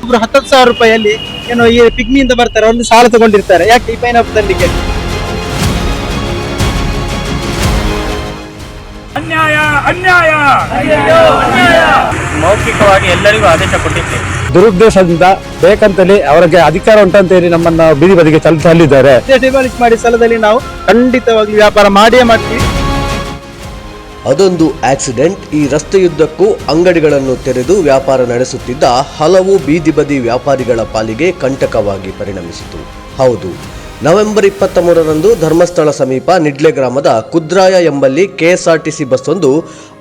ಒಬ್ರು 10,000 ರೂಪಾಯಿಯಲ್ಲಿ ಏನೋ ಈ ಪಿಗ್ಮಿಯಿಂದ ಬರ್ತಾರೆ, ಒಂದು ಸಾಲ ತಗೊಂಡಿರ್ತಾರೆ. ಯಾಕೆ ಈ ಪೈನಾಪಲ್ ತರಲಿಕ್ಕೆ? ಅನ್ಯಾಯ ಅನ್ಯಾಯ ಅನ್ಯಾಯ. ಮೌಖಿಕವಾಗಿ ಎಲ್ಲರಿಗೂ ಆದೇಶ ಕೊಟ್ಟಿದ್ದೇವೆ. ದುರುದ್ದೇಶದಿಂದ ಬೇಕಂತಲೇ ಅವರಿಗೆ ಅಧಿಕಾರ ಉಂಟಂತೇಳಿ ನಮ್ಮನ್ನ ಬೀದಿ ಬದಿಗೆ ತಳ್ಳಿದ್ದಾರೆ. ಡಿಮಾಲಿಷ್ ಮಾಡಿ ಸ್ಥಳದಲ್ಲಿ ನಾವು ಖಂಡಿತವಾಗ್ಲೂ ವ್ಯಾಪಾರ ಮಾಡಿಯೇ ಮಾಡ್ತೀವಿ. ಅದೊಂದು ಆಕ್ಸಿಡೆಂಟ್ ಈ ರಸ್ತೆಯುದ್ದಕ್ಕೂ ಅಂಗಡಿಗಳನ್ನು ತೆರೆದು ವ್ಯಾಪಾರ ನಡೆಸುತ್ತಿದ್ದ ಹಲವು ಬೀದಿ ಬದಿ ವ್ಯಾಪಾರಿಗಳ ಪಾಲಿಗೆ ಕಂಟಕವಾಗಿ ಪರಿಣಮಿಸಿತು. ಹೌದು, ನವೆಂಬರ್ 23ರಂದು ಧರ್ಮಸ್ಥಳ ಸಮೀಪ ನಿಡ್ಲೆ ಗ್ರಾಮದ ಕುದ್ರಾಯ ಎಂಬಲ್ಲಿ ಕೆಎಸ್ಆರ್ಟಿಸಿ ಬಸ್ಸೊಂದು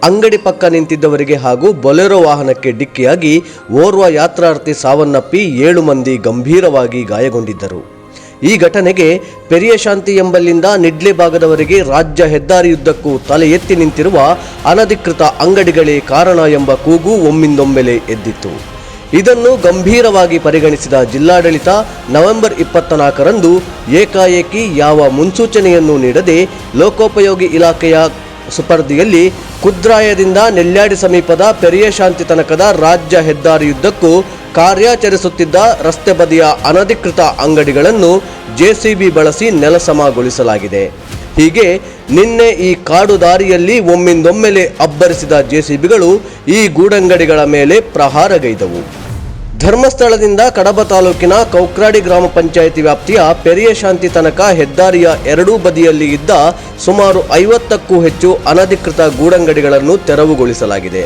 ಅಂಗಡಿ ಪಕ್ಕ ನಿಂತಿದ್ದವರಿಗೆ ಹಾಗೂ ಬೊಲೆರೋ ವಾಹನಕ್ಕೆ ಡಿಕ್ಕಿಯಾಗಿ ಓರ್ವ ಯಾತ್ರಾರ್ಥಿ ಸಾವನ್ನಪ್ಪಿ 7 ಮಂದಿ ಗಂಭೀರವಾಗಿ ಗಾಯಗೊಂಡಿದ್ದರು. ಈ ಘಟನೆಗೆ ಪೆರಿಯಶಾಂತಿ ಎಂಬಲ್ಲಿಂದ ನಿಡ್ಲೆ ಭಾಗದವರೆಗೆ ರಾಜ್ಯ ಹೆದ್ದಾರಿಯುದ್ದಕ್ಕೂ ತಲೆ ಎತ್ತಿ ನಿಂತಿರುವ ಅನಧಿಕೃತ ಅಂಗಡಿಗಳೇ ಕಾರಣ ಎಂಬ ಕೂಗು ಒಮ್ಮಿಂದೊಮ್ಮೆಲೆ ಎದ್ದಿತ್ತು. ಇದನ್ನು ಗಂಭೀರವಾಗಿ ಪರಿಗಣಿಸಿದ ಜಿಲ್ಲಾಡಳಿತ ನವೆಂಬರ್ 24ರಂದು ಏಕಾಏಕಿ ಯಾವ ಮುನ್ಸೂಚನೆಯನ್ನು ನೀಡದೆ ಲೋಕೋಪಯೋಗಿ ಇಲಾಖೆಯ ಸುಪರ್ದಿಯಲ್ಲಿ ಕುದ್ರಾಯದಿಂದ ನೆಲ್ಯಾಡಿ ಸಮೀಪದ ಪೆರಿಯಶಾಂತಿ ತನಕದ ರಾಜ್ಯ ಹೆದ್ದಾರಿಯುದ್ದಕ್ಕೂ ಕಾರ್ಯಾಚರಿಸುತ್ತಿದ್ದ ರಸ್ತೆ ಬದಿಯ ಅನಧಿಕೃತ ಅಂಗಡಿಗಳನ್ನು ಜೆಸಿಬಿ ಬಳಸಿ ನೆಲಸಮಗೊಳಿಸಲಾಗಿದೆ. ಹೀಗೆ ನಿನ್ನೆ ಈ ಕಾಡು ದಾರಿಯಲ್ಲಿ ಒಮ್ಮಿಂದೊಮ್ಮೆಲೆ ಅಬ್ಬರಿಸಿದ ಜೆಸಿಬಿಗಳು ಈ ಗೂಡಂಗಡಿಗಳ ಮೇಲೆ ಪ್ರಹಾರಗೈದವು. ಧರ್ಮಸ್ಥಳದಿಂದ ಕಡಬ ತಾಲೂಕಿನ ಕೌಕ್ರಾಡಿ ಗ್ರಾಮ ಪಂಚಾಯಿತಿ ವ್ಯಾಪ್ತಿಯ ಪೆರಿಯಶಾಂತಿ ತನಕ ಹೆದ್ದಾರಿಯ ಎರಡೂ ಬದಿಯಲ್ಲಿ ಇದ್ದ ಸುಮಾರು 50ಕ್ಕೂ ಹೆಚ್ಚು ಅನಧಿಕೃತ ಗೂಡಂಗಡಿಗಳನ್ನು ತೆರವುಗೊಳಿಸಲಾಗಿದೆ.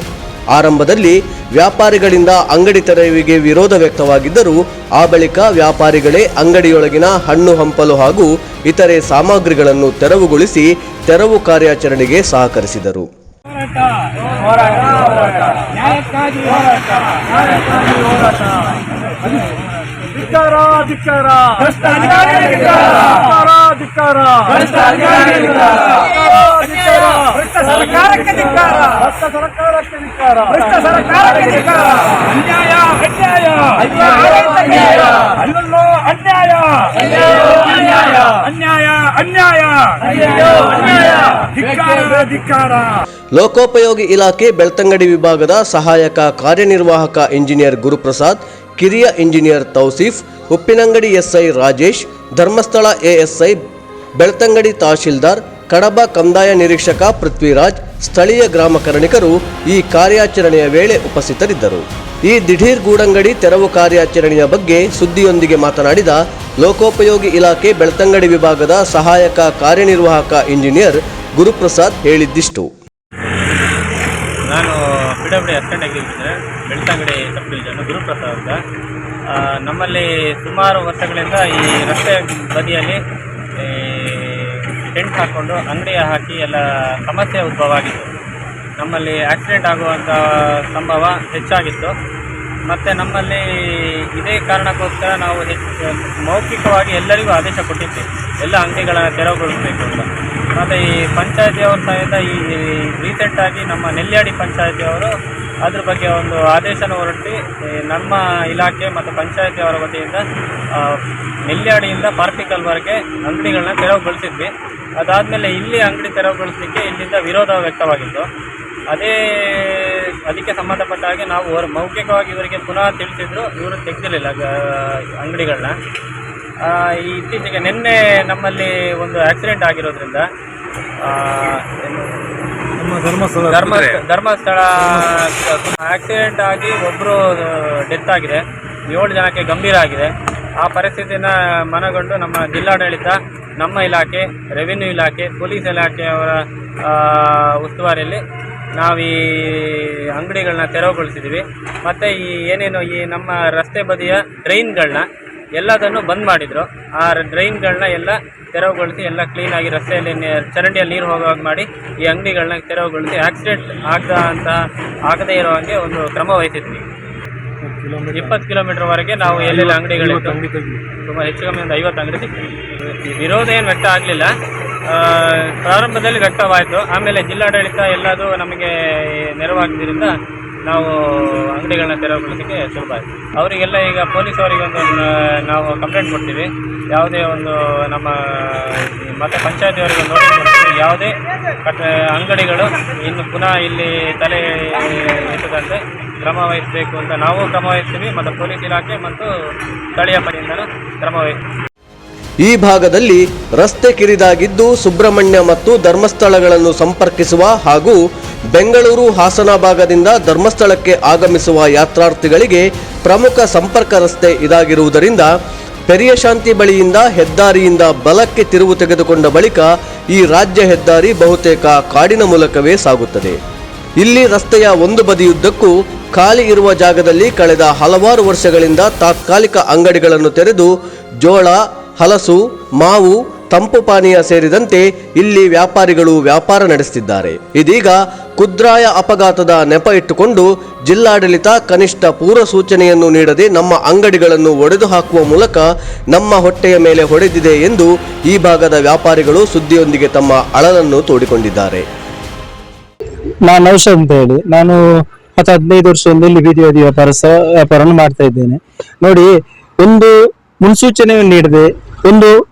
ಆರಂಭದಲ್ಲಿ ವ್ಯಾಪಾರಿಗಳಿಂದ ಅಂಗಡಿ ತೆರವಿಗೆ ವಿರೋಧ ವ್ಯಕ್ತವಾಗಿದ್ದರೂ ಆ ಬಳಿಕ ವ್ಯಾಪಾರಿಗಳೇ ಅಂಗಡಿಯೊಳಗಿನ ಹಣ್ಣು ಹಂಪಲು ಹಾಗೂ ಇತರೆ ಸಾಮಗ್ರಿಗಳನ್ನು ತೆರವುಗೊಳಿಸಿ ತೆರವು ಕಾರ್ಯಾಚರಣೆಗೆ ಸಹಕರಿಸಿದರು. ಲೋಕೋಪಯೋಗಿ ಇಲಾಖೆ ಬೆಳ್ತಂಗಡಿ ವಿಭಾಗದ ಸಹಾಯಕ ಕಾರ್ಯನಿರ್ವಾಹಕ ಇಂಜಿನಿಯರ್ ಗುರುಪ್ರಸಾದ್, ಕಿರಿಯ engineer Tauseef, Uppinangady SI Rajesh, Dharmasthala ASI, Belthangady ತಹಶೀಲ್ದಾರ್, ಕಡಬ ಕಂದಾಯ ನಿರೀಕ್ಷಕ ಪೃಥ್ವಿರಾಜ್, ಸ್ಥಳೀಯ ಗ್ರಾಮ ಕರ್ಣಿಕರು ಈ ಕಾರ್ಯಾಚರಣೆಯ ವೇಳೆ ಉಪಸ್ಥಿತರಿದ್ದರು. ಈ ದಿಢೀರ್ ಗೂಡಂಗಡಿ ತೆರವು ಕಾರ್ಯಾಚರಣೆಯ ಬಗ್ಗೆ ಸುದ್ದಿಯೊಂದಿಗೆ ಮಾತನಾಡಿದ ಲೋಕೋಪಯೋಗಿ ಇಲಾಖೆ ಬೆಳ್ತಂಗಡಿ ವಿಭಾಗದ ಸಹಾಯಕ ಕಾರ್ಯನಿರ್ವಾಹಕ ಇಂಜಿನಿಯರ್ ಗುರುಪ್ರಸಾದ್ ಹೇಳಿದ್ದಿಷ್ಟು. ನಾನು PWD assistant executive Belthangady sub division Guruprasad ಅಂತ. ನಮ್ಮಲ್ಲಿ ಸುಮಾರು ವರ್ಷಗಳಿಂದ ಈ ರಸ್ತೆ ಬದಿಯಲ್ಲಿ ಟೆಂಟ್ ಹಾಕ್ಕೊಂಡು ಅಂಗಡಿ ಹಾಕಿ ಎಲ್ಲ ಸಮಸ್ಯೆ ಉದ್ಭವ ಆಗಿತ್ತು. ನಮ್ಮಲ್ಲಿ ಆಕ್ಸಿಡೆಂಟ್ ಆಗುವಂಥ ಸಂಭವ ಹೆಚ್ಚಾಗಿತ್ತು. ಮತ್ತು ನಮ್ಮಲ್ಲಿ ಇದೇ ಕಾರಣಕ್ಕೋಸ್ಕರ ನಾವು ಮೌಖಿಕವಾಗಿ ಎಲ್ಲರಿಗೂ ಆದೇಶ ಕೊಟ್ಟಿದ್ದೇವೆ, ಎಲ್ಲ ಅಂಗಡಿಗಳನ್ನು ತೆರವುಗೊಳಿಸಬೇಕು ಅಂತ. ಮತ್ತು ಈ ಪಂಚಾಯತಿಯವ್ರ ಸಹಿತ ಈ ರೀಸೆಂಟಾಗಿ ನಮ್ಮ ನೆಲ್ಯಾಡಿ ಪಂಚಾಯತಿಯವರು ಅದ್ರ ಬಗ್ಗೆ ಒಂದು ಆದೇಶನ ಹೊರಟಿ ನಮ್ಮ ಇಲಾಖೆ ಮತ್ತು ಪಂಚಾಯತಿಯವರ ವತಿಯಿಂದ ನೆಲ್ಯಾಡಿಯಿಂದ ಪಾರ್ಪಿಕಲ್ವರೆಗೆ ಅಂಗಡಿಗಳನ್ನ ತೆರವುಗೊಳಿಸಿದ್ವಿ. ಅದಾದಮೇಲೆ ಇಲ್ಲಿ ಅಂಗಡಿ ತೆರವುಗೊಳಿಸಲಿಕ್ಕೆ ಇಲ್ಲಿಂದ ವಿರೋಧ ವ್ಯಕ್ತವಾಗಿತ್ತು. ಅದಕ್ಕೆ ಸಂಬಂಧಪಟ್ಟ ಹಾಗೆ ನಾವು ಮೌಖಿಕವಾಗಿ ಇವರಿಗೆ ಪುನಃ ತಿಳಿಸಿದ್ರು, ಇವರು ತೆಗೆದಿರಲಿಲ್ಲ ಅಂಗಡಿಗಳನ್ನ. ಇತ್ತೀಚೆಗೆ ನಿನ್ನೆ ನಮ್ಮಲ್ಲಿ ಒಂದು ಆಕ್ಸಿಡೆಂಟ್ ಆಗಿರೋದ್ರಿಂದ ಧರ್ಮಸ್ಥಳ ಆಕ್ಸಿಡೆಂಟ್ ಆಗಿ ಒಬ್ಬರು ಡೆತ್ ಆಗಿದೆ, 7 ಜನಕ್ಕೆ ಗಂಭೀರ ಆಗಿದೆ. ಆ ಪರಿಸ್ಥಿತಿನ ಮನಗೊಂಡು ನಮ್ಮ ಜಿಲ್ಲಾಡಳಿತ, ನಮ್ಮ ಇಲಾಖೆ, ರೆವಿನ್ಯೂ ಇಲಾಖೆ, ಪೊಲೀಸ್ ಇಲಾಖೆಯವರ ಉಸ್ತುವಾರಿಯಲ್ಲಿ ನಾವು ಈ ಅಂಗಡಿಗಳನ್ನ ತೆರವುಗೊಳಿಸಿದ್ದೀವಿ. ಮತ್ತು ಈ ಏನೇನು ಈ ನಮ್ಮ ರಸ್ತೆ ಬದಿಯ ಡ್ರೈನ್ಗಳನ್ನ ಎಲ್ಲದನ್ನು ಬಂದ್ ಮಾಡಿದರು. ಆ ಡ್ರೈನ್ಗಳನ್ನ ಎಲ್ಲ ತೆರವುಗೊಳಿಸಿ ಎಲ್ಲ ಕ್ಲೀನಾಗಿ ರಸ್ತೆಯಲ್ಲಿ ಚರಂಡಿಯಲ್ಲಿ ನೀರು ಹೋಗುವಾಗ ಮಾಡಿ ಈ ಅಂಗಡಿಗಳನ್ನ ತೆರವುಗೊಳಿಸಿ ಆಕ್ಸಿಡೆಂಟ್ ಆಗದೇ ಇರೋ ಹಾಗೆ ಒಂದು ಕ್ರಮ ವಹಿಸಿದ್ವಿ. 20 ಕಿಲೋಮೀಟರ್ವರೆಗೆ ನಾವು ಎಲ್ಲೆಲ್ಲ ಅಂಗಡಿಗಳಿತ್ತು, ತುಂಬ ಹೆಚ್ಚು ಕಮ್ಮಿ ಒಂದು 50 ಅಂಗಡಿ ಸಿಗ್ತೀವಿ. ವಿರೋಧ ಏನು ವ್ಯಕ್ತ ಆಗಲಿಲ್ಲ, ಪ್ರಾರಂಭದಲ್ಲಿ ವ್ಯಕ್ತವಾಯಿತು. ಆಮೇಲೆ ಜಿಲ್ಲಾಡಳಿತ ಎಲ್ಲದೂ ನಮಗೆ ನೆರವಾಗಿದ್ದರಿಂದ ನಾವು ಅಂಗಡಿಗಳನ್ನ ತೆರವುಗೊಳಿಸಲಿಕ್ಕೆ ಸುಲಭ ಆಯಿತು. ಅವರಿಗೆಲ್ಲ ಈಗ ಪೊಲೀಸ್ ಅವರಿಗೊಂದು ನಾವು ಕಂಪ್ಲೇಂಟ್ ಕೊಡ್ತೀವಿ. ಯಾವುದೇ ಒಂದು ನಮ್ಮ ಮತ್ತು ಪಂಚಾಯತಿಯವರಿಗೆ ನೋಟಿಸ್ ಕೊಡ್ತೀವಿ. ಯಾವುದೇ ಅಂಗಡಿಗಳು ಇನ್ನು ಪುನಃ ಇಲ್ಲಿ ತಲೆ ಎತ್ತದಂತೆ ಕ್ರಮ ವಹಿಸಬೇಕು ಅಂತ ನಾವು ಕ್ರಮ ವಹಿಸ್ತೀವಿ. ಮತ್ತು ಪೊಲೀಸ್ ಇಲಾಖೆ ಮತ್ತು ಸ್ಥಳೀಯ ಪಡೆಯಿಂದಲೂ ಕ್ರಮ ವಹಿಸ್ತೀವಿ. ಈ ಭಾಗದಲ್ಲಿ ರಸ್ತೆ ಕಿರಿದಾಗಿದ್ದು ಸುಬ್ರಹ್ಮಣ್ಯ ಮತ್ತು ಧರ್ಮಸ್ಥಳಗಳನ್ನು ಸಂಪರ್ಕಿಸುವ ಹಾಗೂ ಬೆಂಗಳೂರು ಹಾಸನ ಭಾಗದಿಂದ ಧರ್ಮಸ್ಥಳಕ್ಕೆ ಆಗಮಿಸುವ ಯಾತ್ರಾರ್ಥಿಗಳಿಗೆ ಪ್ರಮುಖ ಸಂಪರ್ಕ ರಸ್ತೆ ಇದಾಗಿರುವುದರಿಂದ ಪೆರಿಯಶಾಂತಿ ಬಳಿಯಿಂದ ಹೆದ್ದಾರಿಯಿಂದ ಬಲಕ್ಕೆ ತಿರುವು ತೆಗೆದುಕೊಂಡ ಬಳಿಕ ಈ ರಾಜ್ಯ ಹೆದ್ದಾರಿ ಬಹುತೇಕ ಕಾಡಿನ ಮೂಲಕವೇ ಸಾಗುತ್ತದೆ. ಇಲ್ಲಿ ರಸ್ತೆಯ ಒಂದು ಬದಿಯುದ್ದಕ್ಕೂ ಖಾಲಿ ಇರುವ ಜಾಗದಲ್ಲಿ ಕಳೆದ ಹಲವಾರು ವರ್ಷಗಳಿಂದ ತಾತ್ಕಾಲಿಕ ಅಂಗಡಿಗಳನ್ನು ತೆರೆದು ಜೋಳ, ಹಲಸು, ಮಾವು, ತಂಪು ಪಾನೀಯ ಸೇರಿದಂತೆ ಇಲ್ಲಿ ವ್ಯಾಪಾರಿಗಳು ವ್ಯಾಪಾರ ನಡೆಸುತ್ತಿದ್ದಾರೆ. ಇದೀಗ ಕುದ್ರಾಯ ಅಪಘಾತದ ನೆಪ ಇಟ್ಟುಕೊಂಡು ಜಿಲ್ಲಾಡಳಿತ ಕನಿಷ್ಠ ಪೂರ್ವ ಸೂಚನೆಯನ್ನು ನೀಡದೆ ನಮ್ಮ ಅಂಗಡಿಗಳನ್ನು ಒಡೆದು ಹಾಕುವ ಮೂಲಕ ನಮ್ಮ ಹೊಟ್ಟೆಯ ಮೇಲೆ ಹೊಡೆದಿದೆ ಎಂದು ಈ ಭಾಗದ ವ್ಯಾಪಾರಿಗಳು ಸುದ್ದಿಯೊಂದಿಗೆ ತಮ್ಮ ಅಳಲನ್ನು ತೋಡಿಕೊಂಡಿದ್ದಾರೆ. ನಾನು ಔಷಧ ಅಂತ ಹೇಳಿ ನಾನು 15 ವರ್ಷದಿಂದ ಇಲ್ಲಿ ಬೀದಿ ವ್ಯಾಪಾರವನ್ನು ಮಾಡ್ತಾ ಇದ್ದೇನೆ. ನೋಡಿ, ಒಂದು ಮುನ್ಸೂಚನೆಯನ್ನು ನೀಡದೆ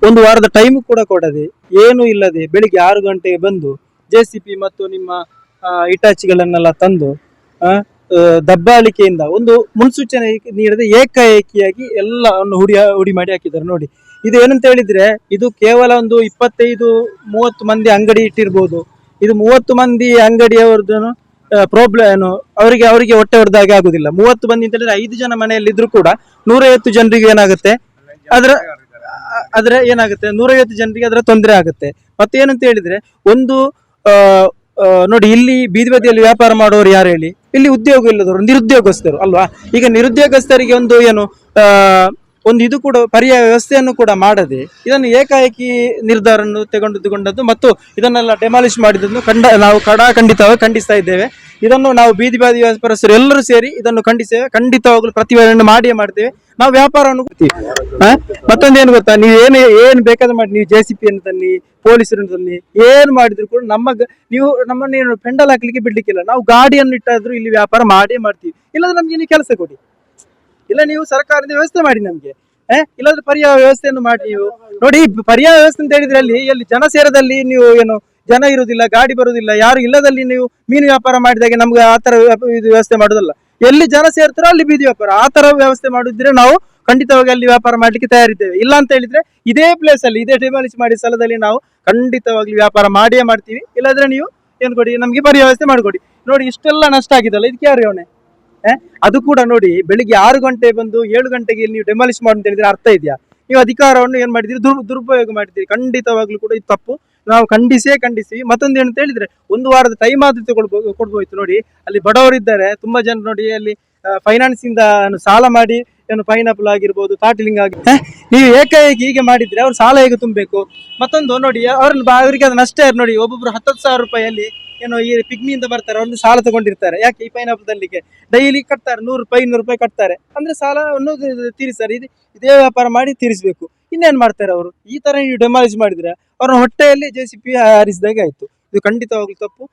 ಒಂದು ವಾರದ ಟೈಮ್ ಕೂಡ ಕೊಡದೆ ಏನು ಇಲ್ಲದೆ ಬೆಳಿಗ್ಗೆ 6 ಗಂಟೆಗೆ ಬಂದು JCB ಮತ್ತು ನಿಮ್ಮ ಇಟಾಚಿಗಳನ್ನೆಲ್ಲ ತಂದು ದಬ್ಬಾಳಿಕೆಯಿಂದ ಒಂದು ಮುನ್ಸೂಚನೆ ನೀಡದೆ ಏಕಾಏಕಿಯಾಗಿ ಎಲ್ಲವನ್ನು ಹುಡಿ ಮಾಡಿ ಹಾಕಿದ್ದಾರೆ. ನೋಡಿ, ಇದು ಏನಂತ ಹೇಳಿದ್ರೆ ಇದು ಕೇವಲ ಒಂದು 25-30 ಮಂದಿ ಅಂಗಡಿ ಇಟ್ಟಿರ್ಬೋದು. ಇದು 30 ಮಂದಿ ಅಂಗಡಿಯವರದ್ದು ಪ್ರಾಬ್ಲಮ್ ಏನು, ಅವರಿಗೆ ಹೊಟ್ಟೆ ಹೊಡೆದಾಗೆ ಆಗುದಿಲ್ಲ. 30 ಮಂದಿ ಅಂತ ಹೇಳಿದ್ರೆ 5 ಜನ ಮನೆಯಲ್ಲಿ ಇದ್ರು ಕೂಡ 150 ಜನರಿಗೆ ಏನಾಗುತ್ತೆ, ಆದ್ರೆ ಏನಾಗುತ್ತೆ 150 ಜನರಿಗೆ ಅದರ ತೊಂದರೆ ಆಗುತ್ತೆ. ಮತ್ತೆ ಏನಂತ ಹೇಳಿದ್ರೆ ಒಂದು ನೋಡಿ, ಇಲ್ಲಿ ಬೀದಿ ಬದಿಯಲ್ಲಿ ವ್ಯಾಪಾರ ಮಾಡೋರು ಯಾರು ಹೇಳಿ, ಇಲ್ಲಿ ಉದ್ಯೋಗ ಇಲ್ಲದವರು ನಿರುದ್ಯೋಗಸ್ಥರು ಅಲ್ವಾ. ಈಗ ನಿರುದ್ಯೋಗಸ್ಥರಿಗೆ ಒಂದು ಏನು ಒಂದು ಇದು ಕೂಡ ಪರ್ಯಾಯ ವ್ಯವಸ್ಥೆಯನ್ನು ಕೂಡ ಮಾಡದೆ ಇದನ್ನು ಏಕಾಏಕಿ ನಿರ್ಧಾರವನ್ನು ತೆಗೆದುಕೊಂಡದ್ದು ಮತ್ತು ಇದನ್ನೆಲ್ಲ ಡೆಮಾಲಿಷ್ ಮಾಡಿದ್ದನ್ನು ನಾವು ಖಂಡಿತವಾಗಿ ಖಂಡಿಸ್ತಾ ಇದ್ದೇವೆ. ಇದನ್ನು ನಾವು ಬೀದಿ ವ್ಯಾಪಾರಸ್ಥರು ಎಲ್ಲರೂ ಸೇರಿ ಇದನ್ನು ಖಂಡಿತವಾಗ್ಲೂ ಪ್ರತಿಭಟನೆ ಮಾಡಿಯೇ ಮಾಡ್ತೇವೆ. ನಾವು ವ್ಯಾಪಾರವನ್ನು ಕೊಡ್ತೀವಿ. ಮತ್ತೊಂದೇನು ಗೊತ್ತಾ, ನೀವು ಏನು ಬೇಕಾದ್ರೆ ಮಾಡಿ, ನೀವು JCB ಅನ್ನು ತನ್ನಿ, ಪೊಲೀಸರನ್ನು ತನ್ನಿ, ಏನು ಮಾಡಿದ್ರು ಕೂಡ ನೀವು ನಮ್ಮನ್ನು ಪೆಂಡಲ್ ಹಾಕ್ಲಿಕ್ಕೆ ಬಿಡ್ಲಿಕ್ಕಿಲ್ಲ. ನಾವು ಗಾಡಿಯನ್ನು ಇಟ್ಟಾದ್ರೂ ಇಲ್ಲಿ ವ್ಯಾಪಾರ ಮಾಡೇ ಮಾಡ್ತೀವಿ. ಇಲ್ಲಾಂದ್ರೆ ನಮ್ಗೆ ನೀವು ಕೆಲಸ ಕೊಡಿ, ಇಲ್ಲ ನೀವು ಸರ್ಕಾರದ ವ್ಯವಸ್ಥೆ ಮಾಡಿ ನಮ್ಗೆ, ಇಲ್ಲಾಂದ್ರೆ ಪರ್ಯಾಯ ವ್ಯವಸ್ಥೆಯನ್ನು ಮಾಡಿ. ನೀವು ನೋಡಿ, ಪರ್ಯಾಯ ವ್ಯವಸ್ಥೆ ಅಂತ ಹೇಳಿದ್ರೆ ಅಲ್ಲಿ ಜನ ಸೇರದಲ್ಲಿ ನೀವು ಏನು ಜನ ಇರುವುದಿಲ್ಲ, ಗಾಡಿ ಬರುವುದಿಲ್ಲ, ಯಾರು ಇಲ್ಲದಲ್ಲಿ ನೀವು ಮೀನು ವ್ಯಾಪಾರ ಮಾಡಿದಾಗೆ ನಮ್ಗೆ ಆ ತರ ಇದು ವ್ಯವಸ್ಥೆ ಮಾಡುದಲ್ಲ. ಎಲ್ಲಿ ಜನ ಸೇರ್ತಾರೋ ಅಲ್ಲಿ ಬೀದಿ ವ್ಯಾಪಾರ, ಆ ತರ ವ್ಯವಸ್ಥೆ ಮಾಡಿದ್ರೆ ನಾವು ಖಂಡಿತವಾಗಿ ಅಲ್ಲಿ ವ್ಯಾಪಾರ ಮಾಡ್ಲಿಕ್ಕೆ ತಯಾರಿದ್ದೇವೆ. ಇಲ್ಲ ಅಂತ ಹೇಳಿದ್ರೆ ಇದೇ ಪ್ಲೇಸ್ ಅಲ್ಲಿ, ಇದೇ ಡೆಮಾಲಿಷ್ ಮಾಡಿ ಸ್ಥಳದಲ್ಲಿ ನಾವು ಖಂಡಿತವಾಗಿ ವ್ಯಾಪಾರ ಮಾಡಿಯೇ ಮಾಡ್ತೀವಿ. ಇಲ್ಲಾಂದ್ರೆ ನೀವು ಏನು ಕೊಡಿ, ನಮ್ಗೆ ಪರ್ಯಾಯ ವ್ಯವಸ್ಥೆ ಮಾಡಿಕೊಡಿ. ನೋಡಿ, ಇಷ್ಟೆಲ್ಲ ನಷ್ಟ ಆಗಿದಲ್ಲ, ಇದಕ್ಕೆ ಯಾರು ಅವನೇ? ಅದು ಕೂಡ ನೋಡಿ, ಬೆಳಿಗ್ಗೆ 6 ಗಂಟೆ ಬಂದು 7 ಗಂಟೆಗೆ ನೀವು ಡೆಮಾಲಿಷ್ ಮಾಡಿ ಅಂತ ಹೇಳಿದ್ರೆ ಅರ್ಥ ಇದೆಯಾ? ನೀವು ಅಧಿಕಾರವನ್ನು ಏನ್ ಮಾಡಿದ್ದೀರಿ, ದುರುಪಯೋಗ ಮಾಡಿದ್ದೀರಿ. ಖಂಡಿತವಾಗ್ಲೂ ಕೂಡ ಇದು ತಪ್ಪು, ನಾವು ಖಂಡಿಸಿ. ಮತ್ತೊಂದು ಏನಂತ ಹೇಳಿದ್ರೆ ಒಂದು ವಾರದ ಟೈಮ್ ಆದ್ರೂ ಕೊಡ್ಬೋಯ್ತು. ನೋಡಿ, ಅಲ್ಲಿ ಬಡವರಿದ್ದಾರೆ ತುಂಬಾ ಜನ. ನೋಡಿ, ಅಲ್ಲಿ ಫೈನಾನ್ಸ್ ಇಂದ ಸಾಲ ಮಾಡಿ ಏನು ಪೈನಾಪಲ್ ಆಗಿರ್ಬೋದು, ತಾಟಿಲಿಂಗ್ ಆಗಿ ನೀವು ಏಕಾಏಕಿ ಹೀಗೆ ಮಾಡಿದ್ರೆ ಅವ್ರು ಸಾಲ ಹೇಗೆ ತುಂಬಬೇಕು? ಮತ್ತೊಂದು ನೋಡಿ, ಅವರಿಗೆ ಅದು ನಷ್ಟ. ನೋಡಿ, ಒಬ್ಬೊಬ್ರು 10,000 ರೂಪಾಯಿಯಲ್ಲಿ ಏನೋ ಈ ಪಿಗ್ಮಿಯಿಂದ ಬರ್ತಾರೆ, ಅವ್ರದ್ದು ಸಾಲ ತಗೊಂಡಿರ್ತಾರೆ. ಯಾಕೆ? ಈ ಪೈನಾಪಲ್ ತರಲಿಕ್ಕೆ ಡೈಲಿ ಕಟ್ತಾರೆ 100 ರೂಪಾಯಿ 200 ರೂಪಾಯಿ ಕಟ್ತಾರೆ. ಅಂದ್ರೆ ಸಾಲವನ್ನು ತೀರಿಸ್ತಾರೆ. ಇದೇ ವ್ಯಾಪಾರ ಮಾಡಿ ತೀರಿಸಬೇಕು. ಇನ್ನೇನ್ ಮಾಡ್ತಾರೆ ಅವರು? ಈ ತರ ನೀವು ಡೆಮಾಲಿಷ್ ಮಾಡಿದ್ರೆ ಅವ್ರ ಹೊಟ್ಟೆಯಲ್ಲಿ JCB ಹಾರಿಸಿದಾಗೆ ಆಯ್ತು. ಇದು ಖಂಡಿತವಾಗ್ಲೂ ತಪ್ಪು.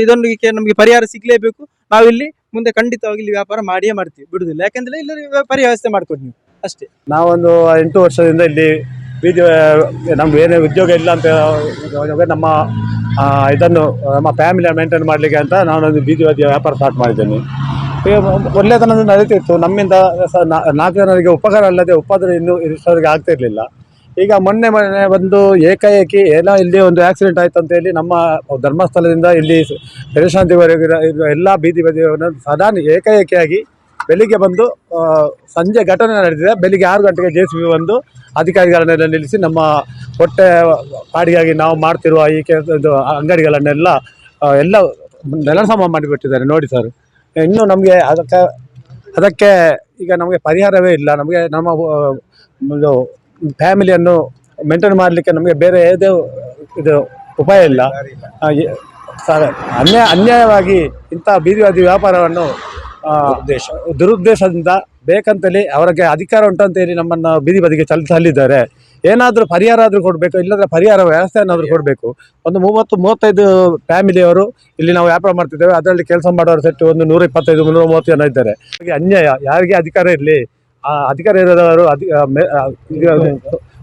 ಇದೊಂದಿಗೆ ನಮಗೆ ಪರಿಹಾರ ಸಿಗ್ಲೇಬೇಕು. ನಾವಿಲ್ಲಿ ಮುಂದೆ ಖಂಡಿತವಾಗಿ ಇಲ್ಲಿ ವ್ಯಾಪಾರ ಮಾಡಿಯೇ ಮಾಡ್ತೀವಿ, ಬಿಡುದಿಲ್ಲ. ಯಾಕಂದ್ರೆ ಇಲ್ಲಿ ಪರ್ಯಾಯ ವ್ಯವಸ್ಥೆ ಮಾಡ್ಕೊಡಿ ನೀವು ಅಷ್ಟೇ. ನಾವೊಂದು 8 ವರ್ಷದಿಂದ ಇಲ್ಲಿ ಬೀದಿ, ನಮ್ಗೆ ಏನೇ ಉದ್ಯೋಗ ಇಲ್ಲ ಅಂತ ನಮ್ಮ ಇದನ್ನು ನಮ್ಮ ಫ್ಯಾಮಿಲಿ ಮೇಂಟೈನ್ ಮಾಡಲಿಕ್ಕೆ ಅಂತ ನಾನೊಂದು ಬೀದಿ ವ್ಯಾಪಾರ ಸ್ಟಾರ್ಟ್ ಮಾಡಿದ್ದೇನೆ. ಒಳ್ಳೆತನದಿಂದ ನಡೀತಿತ್ತು. ನಮ್ಮಿಂದ 4 ಜನರಿಗೆ ಉಪಕಾರ ಅಲ್ಲದೆ ಉಪದ್ರ ಇನ್ನೂ ಇಷ್ಟವರಿಗೆ ಆಗ್ತಾ ಇರಲಿಲ್ಲ. ಈಗ ಮೊನ್ನೆ ಒಂದು ಏಕಾಏಕಿ ಏನೋ ಇಲ್ಲಿ ಒಂದು ಆಕ್ಸಿಡೆಂಟ್ ಆಯ್ತು ಅಂತ ಹೇಳಿ ನಮ್ಮ ಧರ್ಮಸ್ಥಳದಿಂದ ಇಲ್ಲಿ ಪೆರಿಯಶಾಂತಿವರೆಗೆ ಎಲ್ಲ ಬೀದಿ ಬದಿಯನ್ನು ಸದಾ ಏಕಾಏಕಿಯಾಗಿ ಬೆಳಿಗ್ಗೆ ಬಂದು ಸಂಜೆ ಘಟನೆ ನಡೆದಿದೆ. ಬೆಳಿಗ್ಗೆ 6 ಗಂಟೆಗೆ JCB ಬಂದು ಅಧಿಕಾರಿಗಳನ್ನೆಲ್ಲ ನಿಲ್ಲಿಸಿ ನಮ್ಮ ಹೊಟ್ಟೆ ಪಾಡಿಗಾಗಿ ನಾವು ಮಾಡ್ತಿರುವ ಈ ಅಂಗಡಿಗಳನ್ನೆಲ್ಲ ಎಲ್ಲ ನೆಲಸಮ ಮಾಡಿಬಿಟ್ಟಿದ್ದಾರೆ. ನೋಡಿ ಸರ್, ಇನ್ನು ನಮಗೆ ಅದಕ್ಕೆ ಈಗ ನಮಗೆ ಪರಿಹಾರವೇ ಇಲ್ಲ. ನಮಗೆ ನಮ್ಮ ಒಂದು ಫ್ಯಾಮಿಲಿಯನ್ನು ಮೇಂಟೈನ್ ಮಾಡಲಿಕ್ಕೆ ನಮಗೆ ಬೇರೆ ಯಾವುದೇ ಇದು ಉಪಾಯ ಇಲ್ಲ. ಅನ್ಯಾಯವಾಗಿ ಇಂಥ ಬೀದಿ ವ್ಯಾಪಾರವನ್ನು ದುರುದ್ದೇಶದಿಂದ ಬೇಕಂತೇಳಿ ಅವರಿಗೆ ಅಧಿಕಾರ ಉಂಟಂತೇಳಿ ನಮ್ಮನ್ನು ಬೀದಿ ಬದಿಗೆ ತಳ್ಳಿದ್ದಾರೆ. ಏನಾದರೂ ಪರಿಹಾರ ಆದರೂ ಕೊಡಬೇಕು, ಇಲ್ಲದ್ರೆ ಪರಿಹಾರ ವ್ಯವಸ್ಥೆ ಏನಾದರೂ ಕೊಡಬೇಕು. ಒಂದು 30-35 ಫ್ಯಾಮಿಲಿಯವರು ಇಲ್ಲಿ ನಾವು ವ್ಯಾಪಾರ ಮಾಡ್ತಿದ್ದೇವೆ. ಅದರಲ್ಲಿ ಕೆಲಸ ಮಾಡೋರು ಸೆಟ್ಟು ಒಂದು 125-130 ಜನ ಇದ್ದಾರೆ. ಅನ್ಯಾಯ, ಯಾರಿಗೆ ಅಧಿಕಾರ ಇರಲಿ, ಆ ಅಧಿಕಾರ ಇರೋದವರು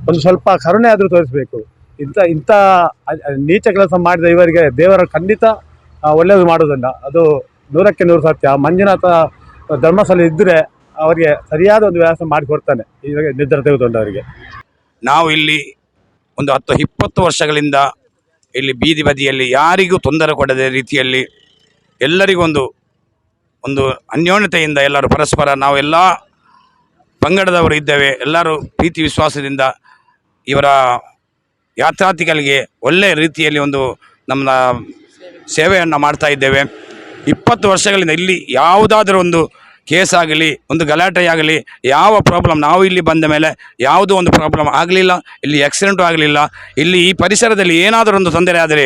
ಒಂದು ಸ್ವಲ್ಪ ಕರುಣೆ ಆದರೂ ತೋರಿಸಬೇಕು. ಇಂಥ ನೀಚ ಕೆಲಸ ಮಾಡಿದ ಇವರಿಗೆ ದೇವರ ಖಂಡಿತ ಒಳ್ಳೆಯದು ಮಾಡೋದಿಲ್ಲ, ಅದು 100ಕ್ಕೆ 100 ಸತ್ಯ. ಮಂಜುನಾಥ ಧರ್ಮಸ್ಥಳ ಇದ್ದರೆ ಅವರಿಗೆ ಸರಿಯಾದ ಒಂದು ವ್ಯವಸ್ಥೆ ಮಾಡಿಕೊಡ್ತಾನೆ ಈಗ ನಿರ್ಧಾರ ತೆಗೆದುಕೊಂಡವರಿಗೆ. ನಾವು ಇಲ್ಲಿ ಒಂದು 10-20 ವರ್ಷಗಳಿಂದ ಇಲ್ಲಿ ಬೀದಿ ಬದಿಯಲ್ಲಿ ಯಾರಿಗೂ ತೊಂದರೆ ಕೊಡದ ರೀತಿಯಲ್ಲಿ ಎಲ್ಲರಿಗೂ ಒಂದು ಅನ್ಯೋನ್ಯತೆಯಿಂದ ಎಲ್ಲರೂ ಪರಸ್ಪರ ನಾವು ಎಲ್ಲ ಪಂಗಡದವರು ಇದ್ದೇವೆ, ಎಲ್ಲರೂ ಪ್ರೀತಿ ವಿಶ್ವಾಸದಿಂದ ಇವರ ಯಾತ್ರಾರ್ಥಿಗಳಿಗೆ ಒಳ್ಳೆಯ ರೀತಿಯಲ್ಲಿ ನಮ್ಮ ಸೇವೆಯನ್ನು ಮಾಡ್ತಾ ಇದ್ದೇವೆ. 20 ವರ್ಷಗಳಿಂದ ಇಲ್ಲಿ ಯಾವುದಾದರೂ ಒಂದು ಕೇಸ್ ಆಗಲಿ, ಒಂದು ಗಲಾಟೆಯಾಗಲಿ, ಯಾವ ಪ್ರಾಬ್ಲಮ್, ನಾವು ಇಲ್ಲಿ ಬಂದ ಮೇಲೆ ಯಾವುದೋ ಒಂದು ಪ್ರಾಬ್ಲಮ್ ಆಗಲಿಲ್ಲ, ಇಲ್ಲಿ ಆಕ್ಸಿಡೆಂಟು ಆಗಲಿಲ್ಲ. ಇಲ್ಲಿ ಈ ಪರಿಸರದಲ್ಲಿ ಏನಾದರೂ ಒಂದು ತೊಂದರೆ ಆದರೆ,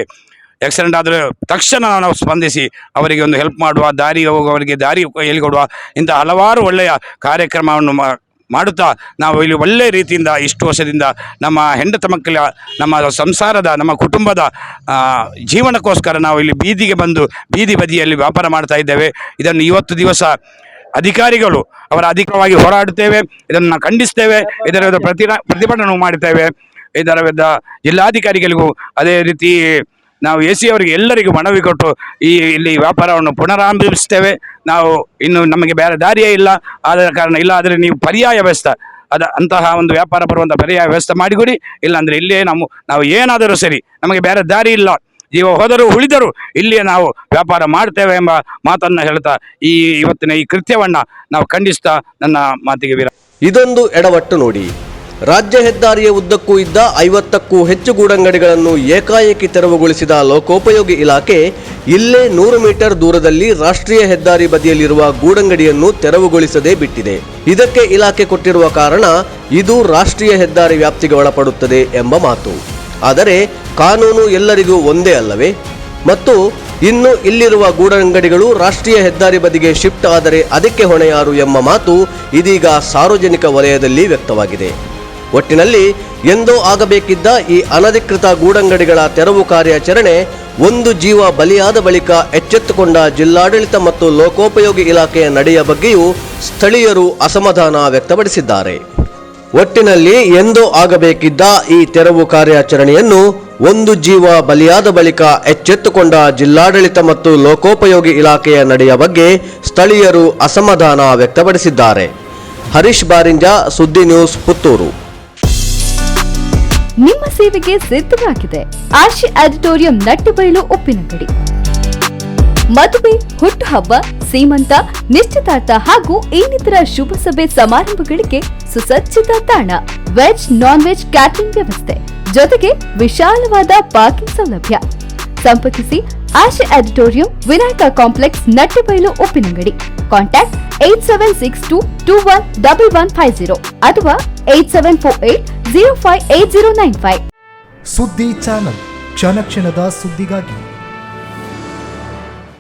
ಆಕ್ಸಿಡೆಂಟ್ ಆದರೆ ತಕ್ಷಣ ನಾವು ಸ್ಪಂದಿಸಿ ಅವರಿಗೆ ಒಂದು ಹೆಲ್ಪ್ ಮಾಡುವ, ದಾರಿ ಹೋಗುವವರಿಗೆ ದಾರಿ ಹೇಳಿಕೊಡುವ, ಇಂಥ ಹಲವಾರು ಒಳ್ಳೆಯ ಕಾರ್ಯಕ್ರಮವನ್ನು ಮಾಡುತ್ತಾ ನಾವು ಇಲ್ಲಿ ಒಳ್ಳೆಯ ರೀತಿಯಿಂದ ಇಷ್ಟು ವರ್ಷದಿಂದ ನಮ್ಮ ಹೆಂಡತಿ ಮಕ್ಕಳ, ನಮ್ಮ ಸಂಸಾರದ, ನಮ್ಮ ಕುಟುಂಬದ ಜೀವನಕ್ಕೋಸ್ಕರ ನಾವು ಇಲ್ಲಿ ಬೀದಿಗೆ ಬಂದು ಬೀದಿ ಬದಿಯಲ್ಲಿ ವ್ಯಾಪಾರ ಮಾಡ್ತಾ ಇದ್ದೇವೆ. ಇದನ್ನು ಇವತ್ತು ದಿವಸ ಅಧಿಕಾರಿಗಳು ಅವರ ಅಧಿಕವಾಗಿ ಹೋರಾಡುತ್ತೇವೆ, ಇದನ್ನು ಖಂಡಿಸ್ತೇವೆ, ಇದರ ವಿರುದ್ಧ ಪ್ರತಿಭಟನೆ ಮಾಡುತ್ತೇವೆ. ಇದರ ವಿರುದ್ಧ ಜಿಲ್ಲಾಧಿಕಾರಿಗಳಿಗೂ ಅದೇ ರೀತಿ ನಾವು AC ಅವರಿಗೆ ಎಲ್ಲರಿಗೂ ಮನವಿ ಕೊಟ್ಟು ಇಲ್ಲಿ ವ್ಯಾಪಾರವನ್ನು ಪುನರಾರಂಭಿಸ್ತೇವೆ. ನಾವು ಇನ್ನು ನಮಗೆ ಬೇರೆ ದಾರಿಯೇ ಇಲ್ಲ, ಆದ ಕಾರಣ ಇಲ್ಲ ಆದರೆ ನೀವು ಪರ್ಯಾಯ ವ್ಯವಸ್ಥೆ ಅಂತಹ ಒಂದು ವ್ಯಾಪಾರ ಬರುವಂಥ ಪರ್ಯಾಯ ವ್ಯವಸ್ಥೆ ಮಾಡಿಕೊಡಿ, ಇಲ್ಲಾಂದರೆ ಇಲ್ಲಿಯೇ ನಾವು ಏನಾದರೂ ಸರಿ, ನಮಗೆ ಬೇರೆ ದಾರಿ ಇಲ್ಲ, ಜೀವ ಹೋದರೂ ಉಳಿದರೂ ಇಲ್ಲಿಯೇ ನಾವು ವ್ಯಾಪಾರ ಮಾಡ್ತೇವೆ ಎಂಬ ಮಾತನ್ನು ಹೇಳ್ತಾ ಇವತ್ತಿನ ಈ ಕೃತ್ಯವನ್ನು ನಾವು ಖಂಡಿಸ್ತಾ ನನ್ನ ಮಾತಿಗೆ ವಿರಾಮ. ಇದೊಂದು ಎಡವಟ್ಟು ನೋಡಿ. ರಾಜ್ಯ ಹೆದ್ದಾರಿಯ ಉದ್ದಕ್ಕೂ ಇದ್ದ 50ಕ್ಕೂ ಹೆಚ್ಚು ಗೂಡಂಗಡಿಗಳನ್ನು ಏಕಾಏಕಿ ತೆರವುಗೊಳಿಸಿದ ಲೋಕೋಪಯೋಗಿ ಇಲಾಖೆ ಇಲ್ಲೇ 100 ಮೀಟರ್ ದೂರದಲ್ಲಿ ರಾಷ್ಟ್ರೀಯ ಹೆದ್ದಾರಿ ಬದಿಯಲ್ಲಿರುವ ಗೂಡಂಗಡಿಯನ್ನು ತೆರವುಗೊಳಿಸದೇ ಬಿಟ್ಟಿದೆ. ಇದಕ್ಕೆ ಇಲಾಖೆ ಕೊಟ್ಟಿರುವ ಕಾರಣ ಇದು ರಾಷ್ಟ್ರೀಯ ಹೆದ್ದಾರಿ ವ್ಯಾಪ್ತಿಗೆ ಒಳಪಡುತ್ತದೆ ಎಂಬ ಮಾತು. ಆದರೆ ಕಾನೂನು ಎಲ್ಲರಿಗೂ ಒಂದೇ ಅಲ್ಲವೇ? ಮತ್ತು ಇನ್ನು ಇಲ್ಲಿರುವ ಗೂಡಂಗಡಿಗಳು ರಾಷ್ಟ್ರೀಯ ಹೆದ್ದಾರಿ ಬದಿಗೆ ಶಿಫ್ಟ್ ಆದರೆ ಅದಕ್ಕೆ ಹೊಣೆ ಯಾರು ಎಂಬ ಮಾತು ಇದೀಗ ಸಾರ್ವಜನಿಕ ವಲಯದಲ್ಲಿ ವ್ಯಕ್ತವಾಗಿದೆ. ಒಟ್ಟಿನಲ್ಲಿ ಎಂದೋ ಆಗಬೇಕಿದ್ದ ಈ ಅನಧಿಕೃತ ಗೂಡಂಗಡಿಗಳ ತೆರವು ಕಾರ್ಯಾಚರಣೆ ಒಂದು ಜೀವ ಬಲಿಯಾದ ಬಳಿಕ ಎಚ್ಚೆತ್ತುಕೊಂಡ ಜಿಲ್ಲಾಡಳಿತ ಮತ್ತು ಲೋಕೋಪಯೋಗಿ ಇಲಾಖೆಯ ನಡೆಯ ಬಗ್ಗೆಯೂ ಸ್ಥಳೀಯರು ಅಸಮಾಧಾನ ವ್ಯಕ್ತಪಡಿಸಿದ್ದಾರೆ. ಒಟ್ಟಿನಲ್ಲಿ ಎಂದೋ ಆಗಬೇಕಿದ್ದ ಈ ತೆರವು ಕಾರ್ಯಾಚರಣೆಯನ್ನು ಒಂದು ಜೀವ ಬಲಿಯಾದ ಬಳಿಕ ಎಚ್ಚೆತ್ತುಕೊಂಡ ಜಿಲ್ಲಾಡಳಿತ ಮತ್ತು ಲೋಕೋಪಯೋಗಿ ಇಲಾಖೆಯ ನಡೆಯ ಬಗ್ಗೆ ಸ್ಥಳೀಯರು ಅಸಮಾಧಾನ ವ್ಯಕ್ತಪಡಿಸಿದ್ದಾರೆ. ಹರೀಶ್ ಬಾರಿಂಜ, ಸುದ್ದಿ ನ್ಯೂಸ್, ಪುತ್ತೂರು. ನಿಮ್ಮ ಸೇವೆಗೆ ಸಿದ್ಧವಾಗಿದೆ ಆಶಿ ಆಡಿಟೋರಿಯಂ ನಟ್ಟಬೈಲು ಉಪ್ಪಿನಂಗಡಿ. ಮದುವೆ, ಹುಟ್ಟುಹಬ್ಬ, ಸೀಮಂತ, ನಿಶ್ಚಿತಾರ್ಥ ಹಾಗೂ ಇನ್ನಿತರ ಶುಭ ಸಭೆ ಸಮಾರಂಭಗಳಿಗೆ ಸುಸಜ್ಜಿತ ತಾಣ. ವೆಜ್, ನಾನ್ ವೆಜ್ ಕ್ಯಾಟರಿಂಗ್ ವ್ಯವಸ್ಥೆ ಜೊತೆಗೆ ವಿಶಾಲವಾದ ಪಾರ್ಕಿಂಗ್ ಸೌಲಭ್ಯ. ಸಂಪರ್ಕಿಸಿ Ashi auditorium, Vinayaka complex, Nattabailu Uppinangady. Contact 8762211150 ಅಥವಾ 8748058095. ಸುದ್ದಿ ಚಾನಲ್, ಕ್ಷಣ ಕ್ಷಣದ ಸುದ್ದಿಗಾಗಿ.